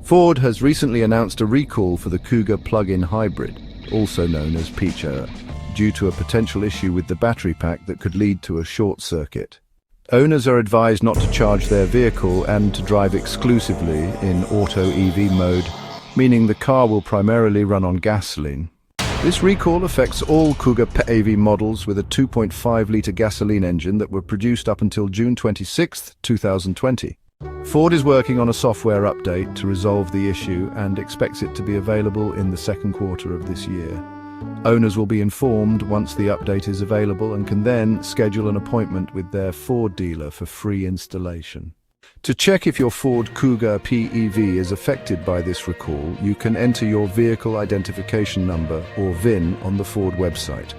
Ford has recently announced a recall for the Kuga Plug-in Hybrid, also known as PHEV, due to a potential issue with the battery pack that could lead to a short circuit. Owners are advised not to charge their vehicle and to drive exclusively in auto EV mode, meaning the car will primarily run on gasoline. This recall affects all Kuga PHEV models with a 2.5-litre gasoline engine that were produced up until June 26, 2020. Ford is working on a software update to resolve the issue and expects it to be available in the second quarter of this year. Owners will be informed once the update is available and can then schedule an appointment with their Ford dealer for free installation. To check if your Ford Kuga PHEV is affected by this recall, you can enter your vehicle identification number, or VIN, on the Ford website.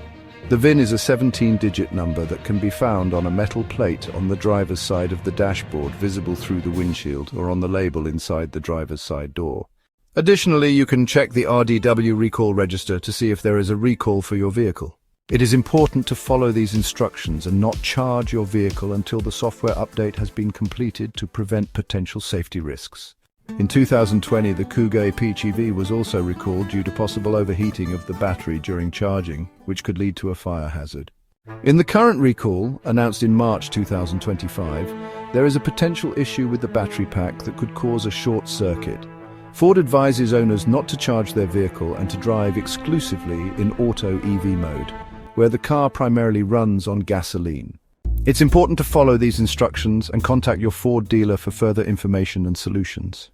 The VIN is a 17-digit number that can be found on a metal plate on the driver's side of the dashboard visible through the windshield or on the label inside the driver's side door. Additionally, you can check the RDW recall register to see if there is a recall for your vehicle. It is important to follow these instructions and not charge your vehicle until the software update has been completed to prevent potential safety risks. In 2020, the Kuga PHEV was also recalled due to possible overheating of the battery during charging, which could lead to a fire hazard. In the current recall, announced in March 2025, there is a potential issue with the battery pack that could cause a short circuit. Ford advises owners not to charge their vehicle and to drive exclusively in auto EV mode, where the car primarily runs on gasoline. It's important to follow these instructions and contact your Ford dealer for further information and solutions.